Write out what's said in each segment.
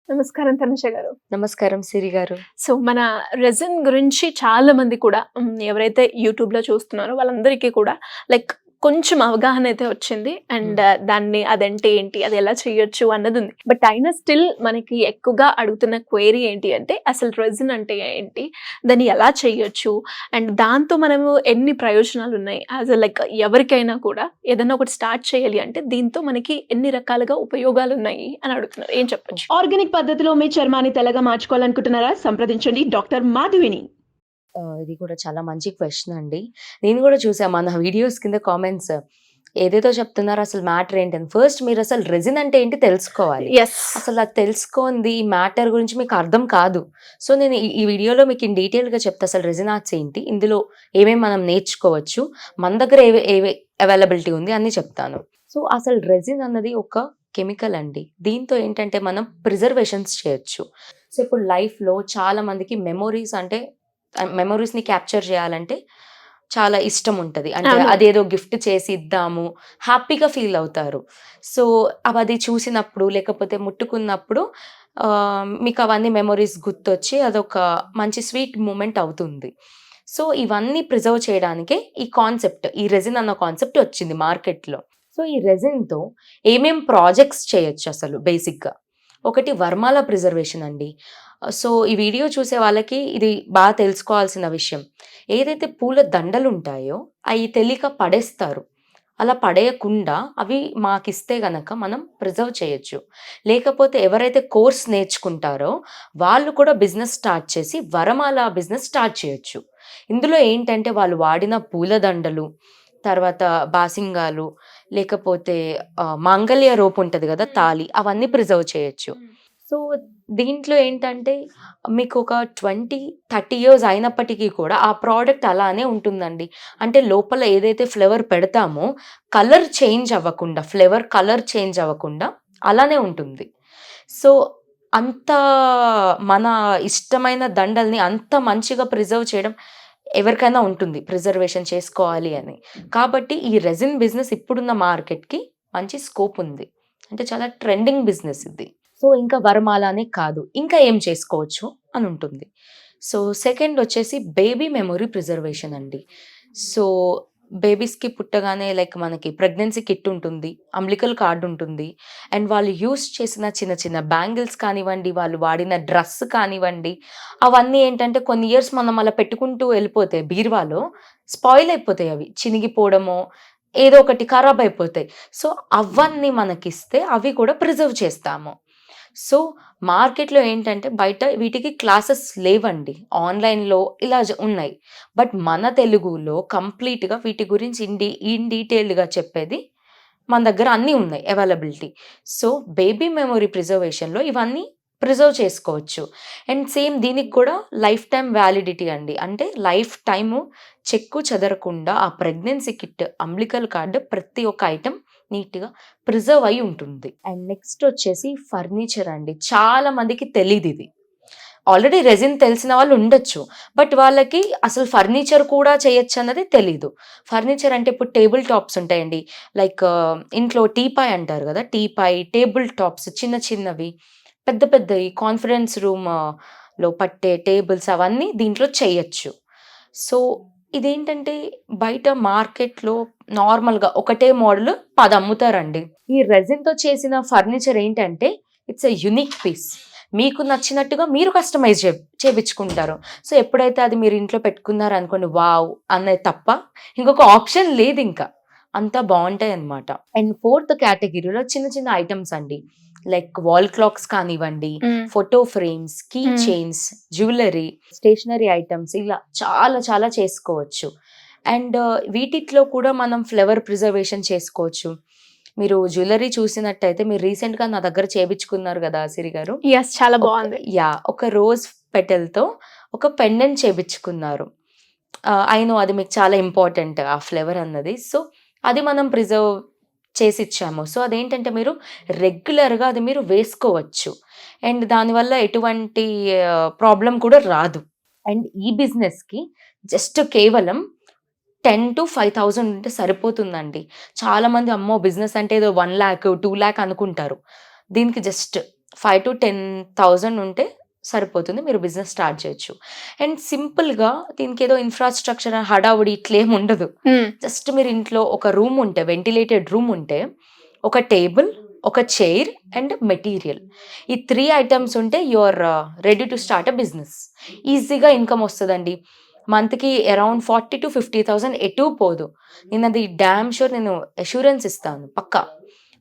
నమస్కారం తనుష గారు. నమస్కారం సిరి గారు. సో, మన రెసిన్ గురించి చాలా మంది కూడా ఎవరైతే యూట్యూబ్‌లో చూస్తున్నారో వాళ్ళందరికీ కూడా లైక్ కొంచెం అవగాహన అయితే వచ్చింది. అండ్ హ్మ్. దాన్ని అదంటే ఏంటి? అది ఎలా చేయొచ్చు అన్నదుంది. బట్ అయినా స్టిల్ మనకి ఎక్కువగా అడుగుతున్న క్వెరీ ఏంటి అంటే అసలు రెసిన్ అంటే ఏంటి? దాన్ని ఎలా చేయొచ్చు? అండ్ దాంతో మనము ఎన్ని ప్రయోజనాలున్నాయి? లైక్ ఎవరికైనా కూడా ఏదైనా ఒకటి స్టార్ట్ చేయాలి అంటే దీంతో మనకి ఎన్ని రకాలుగా ఉపయోగాలున్నాయి అని అడుగుతున్నారు. ఏం చెప్పొచ్చు? ఆర్గానిక్ పద్ధతిలో మీ చర్మాన్ని తెల్లగా మార్చుకోవాలనుకుంటున్నారా? సంప్రదించండి డాక్టర్ మాధవిని. ఇది కూడా చాలా మంచి క్వెషన్ అండి. నేను కూడా చూసా మన వీడియోస్ కింద కామెంట్స్ ఏదేదో చెప్తున్నారు, అసలు మ్యాటర్ ఏంటని. ఫస్ట్ మీరు అసలు రెసిన్ అంటే ఏంటి తెలుసుకోవాలి. యెస్. అసలు అది తెలుసుకోంది ఈ మ్యాటర్ గురించి మీకు అర్థం కాదు. సో నేను ఈ వీడియోలో మీకు ఇన్ డీటెయిల్‌గా చెప్తా అసలు రెసిన్ ఆర్ట్స్ ఏంటి? ఇందులో ఏమేమి మనం నేర్చుకోవచ్చు? మన దగ్గర ఏవి అవైలబిలిటీ ఉంది అన్నీ చెప్తాను. సో అసలు రెసిన్ అన్నది ఒక కెమికల్ అండి. దీంతో ఏంటంటే మనం ప్రిజర్వేషన్స్ చేయొచ్చు. సో ఇప్పుడు లైఫ్‌లో చాలా మందికి మెమోరీస్‌ని క్యాప్చర్ చేయాలంటే చాలా ఇష్టం ఉంటది. అంటే అవును. అదేదో గిఫ్ట్ చేసి ఇద్దాము, హ్యాపీగా ఫీల్ అవుతారు. సో అది చూసినప్పుడు లేకపోతే ముట్టుకున్నప్పుడు మీకు అవన్నీ మెమోరీస్ గుర్తొచ్చి అదొక మంచి స్వీట్ మూమెంట్ అవుతుంది. సో ఇవన్నీ ప్రిజర్వ్ చేయడానికే ఈ రెసిన్ అన్న కాన్సెప్ట్ వచ్చింది మార్కెట్‌లో. సో ఈ రెసిన్‌తో ఏమేం ప్రాజెక్ట్స్ చేయొచ్చు అసలు బేసిక్‌గా. ఒకటి వర్మాల ప్రిజర్వేషన్ అండి. సో ఈ వీడియో చూసే వాళ్ళకి ఇది బాగా తెలుసుకోవాల్సిన విషయం. ఏదైతే పూల దండలుంటాయో అయి తెలియక పడేస్తారు. అలా పడేయకుండా అవి మాకిస్తే గనక మనం ప్రిజర్వ్ చేయొచ్చు. లేకపోతే ఎవరైతే కోర్స్ నేర్చుకుంటారో వాళ్ళు కూడా బిజినెస్ స్టార్ట్ చేసి వరమాల బిజినెస్ స్టార్ట్ చేయొచ్చు. ఇందులో ఏంటంటే వాళ్ళు వాడిన పూల దండలు, తర్వాత బాసింగాలు, లేకపోతే మాంగళ్య రోప్ ఉంటది గదా! తాళి, అవన్నీ ప్రిజర్వ్ చేయొచ్చు. సో దీంట్లో ఏంటంటే మీకు ఒక 20, 30 ఇయర్స్ అయినప్పటికీ కూడా ఆ ప్రోడక్ట్ అలానే ఉంటుందండి. అంటే లోపల ఏదైతే ఫ్లేవర్ పెడతామో ఫ్లేవర్ కలర్ చేంజ్ అవ్వకుండా అలానే ఉంటుంది. సో అంత మన ఇష్టమైన దండల్ని అంత మంచిగా ప్రిజర్వ్ చేయడం ఎవరికైనా ఉంటుంది, ప్రిజర్వేషన్ చేసుకోవాలి అని. కాబట్టి ఈ రెసిన్ బిజినెస్ ఇప్పుడున్న మార్కెట్‌కి మంచి స్కోప్ ఉంది. అంటే చాలా ట్రెండింగ్ బిజినెస్ ఇది. సో ఇంకా వరమాల అనే కాదు, ఇంకా ఏం చేసుకోవచ్చు అని ఉంటుంది. సో సెకండ్ వచ్చేసి బేబీ మెమొరీ ప్రిజర్వేషన్ అండి. సో బేబీస్‌కి పుట్టగానే లైక్ మనకి ప్రెగ్నెన్సీ కిట్ ఉంటుంది, అంబ్లికల్ కార్డ్ ఉంటుంది. అండ్ వాళ్ళు యూజ్ చేసిన చిన్న చిన్న బ్యాంగిల్స్ కానివ్వండి, వాళ్ళు వాడిన డ్రెస్ కానివ్వండి, అవన్నీ ఏంటంటే కొన్ని ఇయర్స్ మనం అలా పెట్టుకుంటూ వెళ్ళిపోతే బీరువాలో స్పాయిల్ అయిపోతాయి, అవి చినిగిపోవడమో ఏదో ఒకటి ఖరాబ్ అయిపోతాయి. సో అవన్నీ మనకిస్తే అవి కూడా ప్రిజర్వ్ చేస్తాము. సో మార్కెట్‌లో ఏంటంటే బయట వీటికి క్లాసెస్ లేవండి. ఆన్‌లైన్‌లో ఇలా ఉన్నాయి. బట్ మన తెలుగులో కంప్లీట్‌గా వీటి గురించి ఇన్ డీటెయిల్డ్‌గా చెప్పేది మన దగ్గర అన్నీ ఉన్నాయి అవైలబిలిటీ. సో బేబీ మెమొరీ ప్రిజర్వేషన్‌లో ఇవన్నీ ప్రిజర్వ్ చేసుకోవచ్చు. అండ్ సేమ్ దీనికి కూడా లైఫ్ టైమ్ వ్యాలిడిటీ అండి. అంటే లైఫ్ టైము చెక్కు చెదరకుండా ఆ ప్రెగ్నెన్సీ కిట్, అంబ్లికల్ కార్డ్ ప్రతి ఒక్క ఐటెం నీట్‌గా ప్రిజర్వ్ అయ్యి ఉంటుంది. అండ్ నెక్స్ట్ వచ్చేసి ఫర్నిచర్ అండి. చాలా మందికి తెలీదిది. ఆల్రెడీ రెసిన్ తెలిసిన వాళ్ళు ఉండొచ్చు. బట్ వాళ్ళకి అసలు ఫర్నిచర్ కూడా చేయొచ్చన్నది తెలీదు. ఫర్నిచర్ అంటే ఇప్పుడు టేబుల్ టాప్స్ ఉంటాయండి. లైక్ ఇంట్లో టీపాయ్ అంటారు గదా! టీపాయ్, టేబుల్ టాప్స్ చిన్న చిన్నవి, పెద్ద పెద్దయి కాన్ఫరెన్స్ రూమ్‌లో పట్టే టేబుల్స్ అవన్నీ దీంట్లో చేయొచ్చు. సో ఇదేంటంటే బయట మార్కెట్‌లో నార్మల్‌గా ఒకటే మోడల్ 10 అమ్ముతారండి. ఈ రెసిన్‌తో చేసిన ఫర్నిచర్ ఏంటంటే ఇట్స్ ఎ యూనిక్ పీస్. మీకు నచ్చినట్టుగా మీరు కస్టమైజ్ చేపించుకుంటారు. సో ఎప్పుడైతే అది మీరు ఇంట్లో పెట్టుకున్నారనుకోండి, వావ్! అనేది తప్ప ఇంకొక ఆప్షన్ లేదింకా. అంతా బావుంటాయన్నమాట. అండ్ ఫోర్త్ కేటగిరీలో చిన్న చిన్న ఐటెమ్స్ అండి. లైక్ వాల్ క్లాక్స్ కానివ్వండి, హ్మ్. ఫోటో ఫ్రేమ్స్, కీ హ్మ్. చైన్స్, జ్యువెలరీ, స్టేషనరీ ఐటెమ్స్ ఇలా చాలా చాలా చేసుకోవచ్చు. అండ్ వీటిట్లో కూడా మనం ఫ్లవర్ ప్రిజర్వేషన్ చేసుకోవచ్చు. మీరు జ్యువెలరీ చూసినట్టయితే మీరు రీసెంట్‌గా నా దగ్గర చేపించుకున్నారు గదా! సిరి గారు. యెస్. చాలా బావుంది. ఒక రోజ్ పెటల్‌తో ఒక పెండెంట్ చేపించుకున్నారు. ఐ నో అది మీకు చాలా ఇంపార్టెంట్ ఆ ఫ్లేవర్ అన్నది. సో అది మనం ప్రిజర్వ్ చేసిచ్చాము. సో అదేంటంటే మీరు రెగ్యులర్‌గా అది మీరు వేసుకోవచ్చు. అండ్ దానివల్ల ఎటువంటి ప్రాబ్లమ్ కూడా రాదు. అండ్ ఈ బిజినెస్‌కి జస్ట్ కేవలం 10,000-5,000 ఉంటే సరిపోతుందండి. చాలామంది అమ్మో! బిజినెస్ అంటే ఏదో 1,00,000, 2,00,000 అనుకుంటారు. దీనికి జస్ట్ 5 to 10,000 ఉంటే సరిపోతుంది, మీరు బిజినెస్ స్టార్ట్ చేయొచ్చు. అండ్ సింపుల్గా దీనికి ఏదో ఇన్ఫ్రాస్ట్రక్చర్ హడావుడి ఇట్లేం ఉండదు. జస్ట్ మీరు ఇంట్లో ఒక రూమ్ ఉంటే, వెంటిలేటెడ్ రూమ్ ఉంటే, ఒక టేబుల్, ఒక చైర్ అండ్ మెటీరియల్, ఈ 3 ఐటమ్స్ ఉంటే you're ready to start a business. ఈజీగా ఇన్కమ్ వస్తుందండి. మంత్కి అరౌండ్ 40 to 50,000 ఎటు పోదు. నేను అది డ్యామ్ షూర్, నేను అష్యూరెన్స్ ఇస్తాను, పక్కా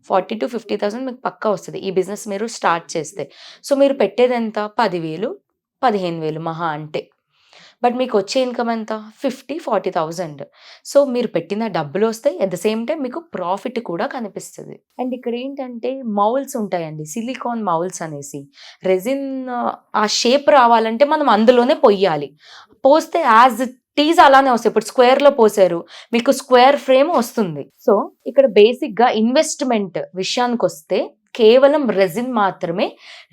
40 to 50,000 మీకు పక్కా వస్తుంది ఈ బిజినెస్ మీరు స్టార్ట్ చేస్తే. సో మీరు పెట్టేది ఎంత? 10,000, 15,000 మహా అంటే. బట్ మీకు వచ్చే ఇన్కమ్ ఎంత? 40,000. సో మీరు పెట్టిన డబ్బులు వస్తాయి, అట్ ద సేమ్ టైం మీకు ప్రాఫిట్ కూడా కనిపిస్తుంది. అండ్ ఇక్కడ ఏంటంటే మౌల్స్ ఉంటాయండి, సిలికాన్ మౌల్స్ అనేసి. రెజిన్ ఆ షేప్ రావాలంటే మనం అందులోనే పొయ్యాలి. పోస్తే యాజ్ టీజ్ అలానే వస్తాయి. ఇప్పుడు స్క్వేర్లో పోసారు, మీకు స్క్వేర్ ఫ్రేమ్ వస్తుంది. సో ఇక్కడ బేసిక్గా ఇన్వెస్ట్మెంట్ విషయానికి వస్తే కేవలం రెజిన్ మాత్రమే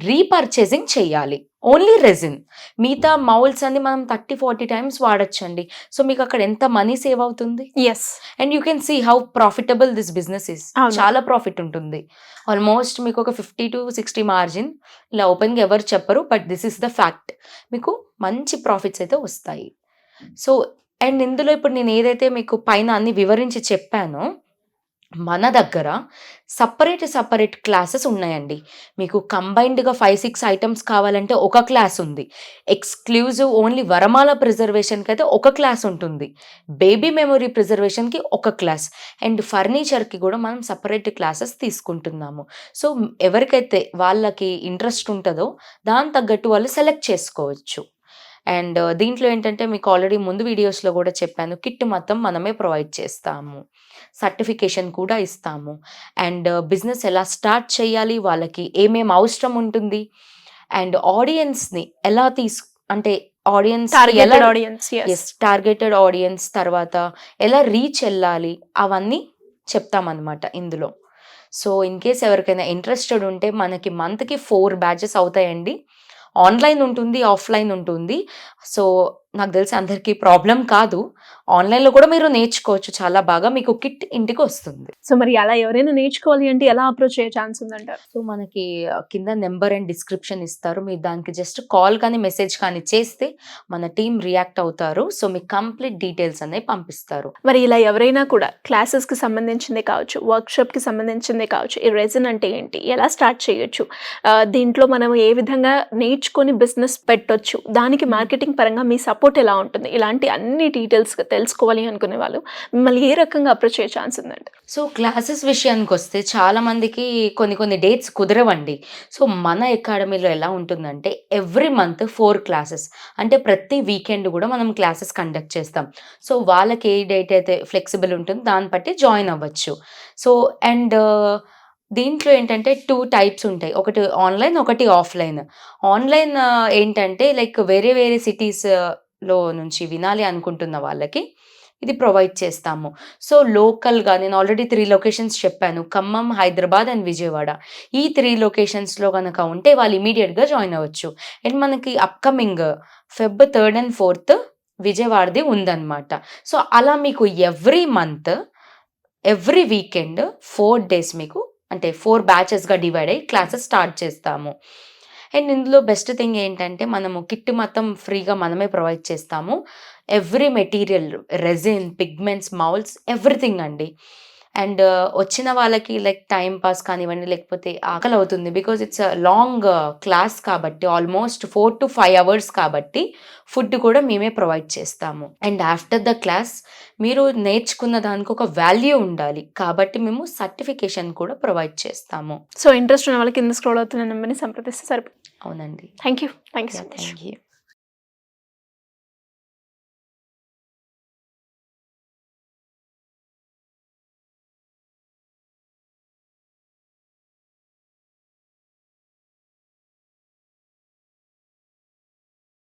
రీపర్చేసింగ్ చేయాలి, ఓన్లీ రెజిన్. మిగతా మౌల్స్ అన్ని మనం 30-40 టైమ్స్ వాడచ్చండి. సో మీకు అక్కడ ఎంత మనీ సేవ్ అవుతుంది. Yes. And you can see how profitable this business is. అవును. చాలా ప్రాఫిట్ ఉంటుంది. ఆల్మోస్ట్ మీకు ఒక 50 to 60 మార్జిన్. ఇలా ఓపెన్గా ఎవరు చెప్పరు, but this is the fact. మీకు మంచి ప్రాఫిట్స్ అయితే వస్తాయి. సో అండ్ ఇందులో ఇప్పుడు నేను ఏదైతే మీకు పైన అన్ని వివరించి చెప్పానో, మన దగ్గర సపరేట్ క్లాసెస్ ఉన్నాయండి. మీకు కంబైన్డ్గా 5-6 ఐటమ్స్ కావాలంటే ఒక క్లాస్ ఉంది. ఎక్స్క్లూజివ్ ఓన్లీ వరమాల ప్రిజర్వేషన్కి అయితే ఒక క్లాస్ ఉంటుంది. బేబీ మెమొరీ ప్రిజర్వేషన్కి ఒక క్లాస్. అండ్ ఫర్నిచర్కి కూడా మనం సపరేట్ క్లాసెస్ తీసుకుంటున్నాము. సో ఎవరికైతే వాళ్ళకి ఇంట్రెస్ట్ ఉంటుందో దాని తగ్గట్టు వాళ్ళు సెలెక్ట్ చేసుకోవచ్చు. అండ్ దీంట్లో ఏంటంటే మీకు ఆల్రెడీ ముందు వీడియోస్లో కూడా చెప్పాను, కిట్ మొత్తం మనమే ప్రొవైడ్ చేస్తాము, సర్టిఫికేషన్ కూడా ఇస్తాము. అండ్ బిజినెస్ ఎలా స్టార్ట్ చేయాలి, వాళ్ళకి ఏమేమి అవసరం ఉంటుంది, అండ్ ఆడియన్స్ని ఎలా అంటే ఆడియన్స్ టార్గెటెడ్ ఆడియన్స్, తర్వాత ఎలా రీచ్ వెళ్ళాలి, అవన్నీ చెప్తామన్నమాట ఇందులో. సో ఇన్ కేస్ ఎవరికైనా ఇంట్రెస్టెడ్ ఉంటే మనకి మంత్కి 4 బ్యాచెస్ అవుతాయండి. ఆన్లైన్ ఉంటుంది, ఆఫ్లైన్ ఉంటుంది. సో నాకు తెలిసి అందరికీ ప్రాబ్లం కాదు. ఆన్లైన్లో కూడా మీరు నేర్చుకోవచ్చు చాలా బాగా, మీకు కిట్ ఇంటికి వస్తుంది. సో మరి అలా ఎవరైనా నేర్చుకోవాలి అంటే ఎలా అప్రోచ్ అయ్యే ఛాన్స్ ఉందంటారు? సో మనకి కింద నెంబర్ అండ్ డిస్క్రిప్షన్ ఇస్తారు, మీరు దానికి జస్ట్ కాల్ కానీ మెసేజ్ కానీ చేస్తే మన టీం రియాక్ట్ అవుతారు. సో మీకు కంప్లీట్ డీటెయిల్స్ అనేవి పంపిస్తారు. మరి ఇలా ఎవరైనా కూడా క్లాసెస్కి సంబంధించిందే కావచ్చు, వర్క్షాప్కి సంబంధించిందే కావచ్చు, ఈ రెజిన్ అంటే ఏంటి, ఎలా స్టార్ట్ చేయొచ్చు, దీంట్లో మనం ఏ విధంగా నేర్చుకొని బిజినెస్ పెట్టొచ్చు, దానికి మార్కెటింగ్ పరంగా మీ సపోర్ట్ ఎలా ఉంటుంది, ఇలాంటి అన్ని డీటెయిల్స్ తెలుసుకోవాలి అనుకునే వాళ్ళు మిమ్మల్ని ఏ రకంగా అప్రోచ్ అయ్యే ఛాన్స్ ఉందంటే? సో క్లాసెస్ విషయానికి వస్తే చాలా మందికి కొన్ని డేట్స్ కుదరవండి. సో మన అకాడమీలో ఎలా ఉంటుందంటే ఎవ్రీ మంత్ 4 క్లాసెస్, అంటే ప్రతి వీకెండ్ కూడా మనం క్లాసెస్ కండక్ట్ చేస్తాం. సో వాళ్ళకి ఏ డేట్ అయితే ఫ్లెక్సిబుల్ ఉంటుందో దాన్ని బట్టి జాయిన్ అవ్వచ్చు. సో అండ్ దీంట్లో ఏంటంటే 2 టైప్స్ ఉంటాయి, ఒకటి ఆన్లైన్, ఒకటి ఆఫ్లైన్. ఆన్లైన్ ఏంటంటే లైక్ వేరే సిటీస్లో నుంచి వినాలి అనుకుంటున్న వాళ్ళకి ఇది ప్రొవైడ్ చేస్తాము. సో లోకల్గా నేను ఆల్రెడీ 3 లొకేషన్స్ చెప్పాను, ఖమ్మం, హైదరాబాద్ అండ్ విజయవాడ. ఈ 3 లొకేషన్స్లో కనుక ఉంటే వాళ్ళు ఇమీడియట్గా జాయిన్ అవ్వచ్చు. అండ్ మనకి upcoming Feb 3rd and 4th విజయవాడది ఉందన్నమాట. సో అలా మీకు every month, every weekend 4 days మీకు అంటే 4 బ్యాచెస్గా డివైడ్ అయ్యి క్లాసెస్ స్టార్ట్ చేస్తాము. అండ్ ఇందులో బెస్ట్ థింగ్ ఏంటంటే మనము కిట్ మొత్తం ఫ్రీగా మనమే ప్రొవైడ్ చేస్తాము. Every material, resin, pigments, moulds, everything అండి. అండ్ వచ్చిన వాళ్ళకి లైక్ టైం పాస్ కానివ్వండి, లేకపోతే ఆకలి అవుతుంది, బికాజ్ ఇట్స్ లాంగ్ క్లాస్ కాబట్టి ఆల్మోస్ట్ 4 to 5 hours కాబట్టి ఫుడ్ కూడా మేమే ప్రొవైడ్ చేస్తాము. అండ్ ఆఫ్టర్ ద క్లాస్ మీరు నేర్చుకున్న దానికి ఒక వాల్యూ ఉండాలి కాబట్టి మేము సర్టిఫికేషన్ కూడా ప్రొవైడ్ చేస్తాము. సో ఇంట్రెస్ట్ ఉన్న వాళ్ళకి కింద స్క్రోల్ అవుతున్న నెంబర్ని సంప్రదిస్తే సరిపోతుంది. అవునండి. Thank you so much. Thank you.